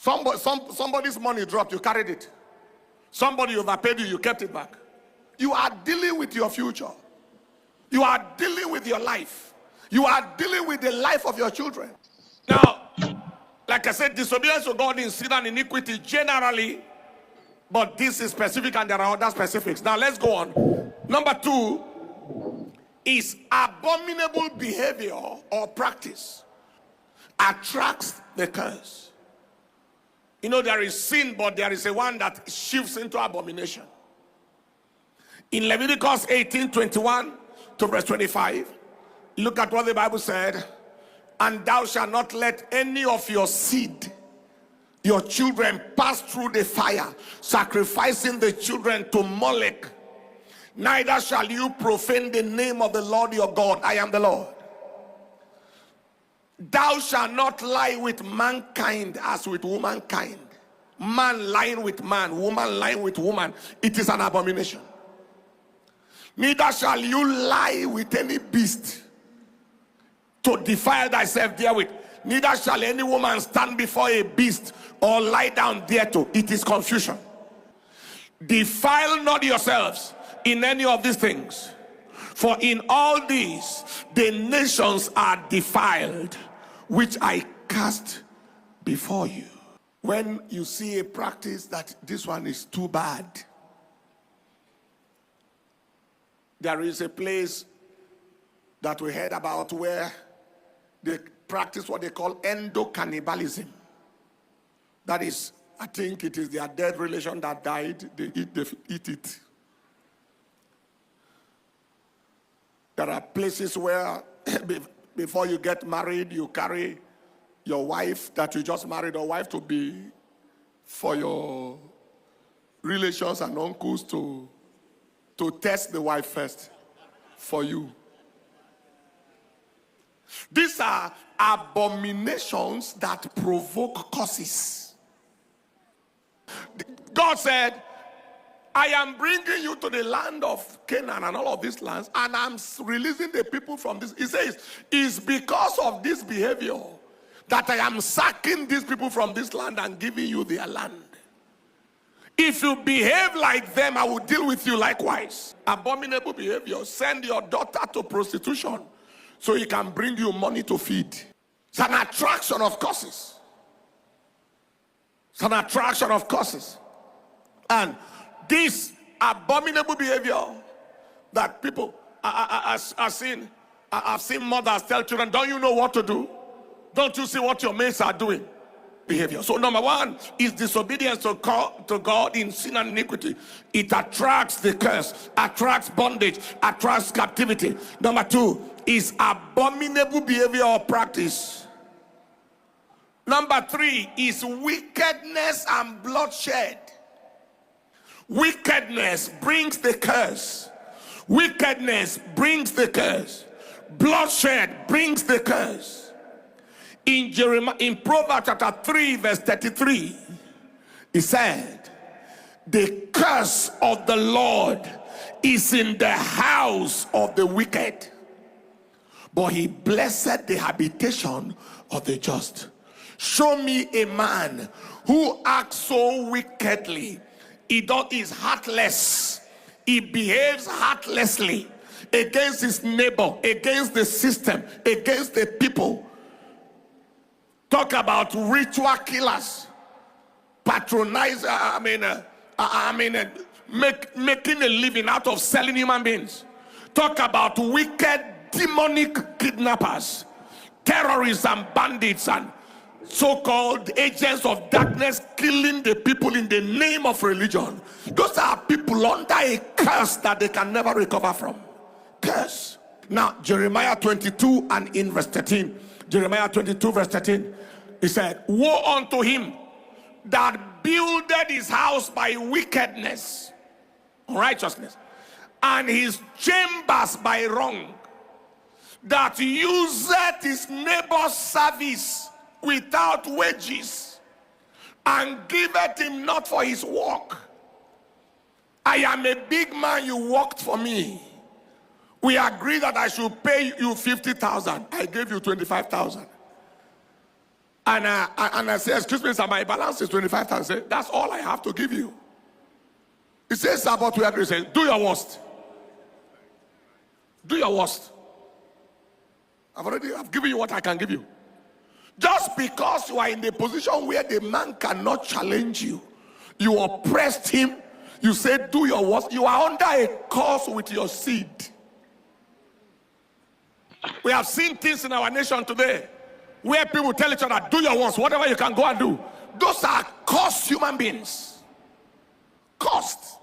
Somebody's money dropped, you carried it. Somebody overpaid you, you kept it back. You are dealing with your future. You are dealing with your life. You are dealing with the life of your children. Now, like I said, disobedience to God is sin and iniquity generally, but this is specific and there are other specifics. Now let's go on. Number 2 is abominable behavior or practice attracts the curse. You know, there is sin, but there is a one that shifts into abomination. In Leviticus 18:21 to verse 25, look at what the Bible said. And thou shalt not let any of your seed, your children, pass through the fire, sacrificing the children to Molech. Neither shall you profane the name of the Lord your God. I am the Lord. Thou shalt not lie with mankind as with womankind. Man lying with man, woman lying with woman. It is an abomination. Neither shall you lie with any beast to defile thyself therewith. Neither shall any woman stand before a beast or lie down thereto. It is confusion. Defile not yourselves in any of these things, for in all these the nations are defiled, which I cast before you. When you see a practice that this one is too bad, there is a place that we heard about where they practice what they call endocannibalism. That is, I think it is their dead relation that died, they eat it. There are places where before you get married, you carry your wife that you just married or wife to be for your relations and uncles to test the wife first for you. These are abominations that provoke curses. God said, I am bringing you to the land of Canaan and all of these lands, and I'm releasing the people from this. He says, it's because of this behavior that I am sacking these people from this land and giving you their land. If you behave like them, I will deal with you likewise. Abominable behavior. Send your daughter to prostitution so he can bring you money to feed. It's an attraction of curses. It's an attraction of curses. And this abominable behavior that people are seeing, I've seen mothers tell children, don't you know what to do? Don't you see what your mates are doing? Behavior. So number 1 is disobedience to God in sin and iniquity. It attracts the curse, attracts bondage, attracts captivity. Number 2 is abominable behavior or practice. Number 3 is wickedness and bloodshed. Wickedness brings the curse. Wickedness brings the curse. Bloodshed brings the curse. In Proverbs chapter 3 verse 33, he said, the curse of the Lord is in the house of the wicked, but he blessed the habitation of the just. Show me a man who acts so wickedly. He is heartless. He behaves heartlessly against his neighbor, against the system, against the people. Talk about ritual killers, patronize, making a living out of selling human beings. Talk about wicked, demonic kidnappers, terrorists and bandits and so-called agents of darkness killing the people in the name of religion. Those are people under a curse that they can never recover from. Curse. Now, Jeremiah 22 and in verse 13. Jeremiah 22 verse 13. He said, woe unto him that builded his house by wickedness, righteousness, and his chambers by wrong, that useth his neighbor's service without wages, and giveth him not for his work. I am a big man, you worked for me. We agreed that I should pay you 50,000. I gave you 25,000. And I say, excuse me, sir, my balance is 25,000. That's all I have to give you. He says, sir, but we agree. He says, do your worst. Do your worst. I've given you what I can give you. Just because you are in the position where the man cannot challenge you, you oppressed him, you said, do your worst. You are under a curse with your seed. We have seen things in our nation today where people tell each other, do your worst, whatever you can go and do. Those are cursed human beings. Cursed.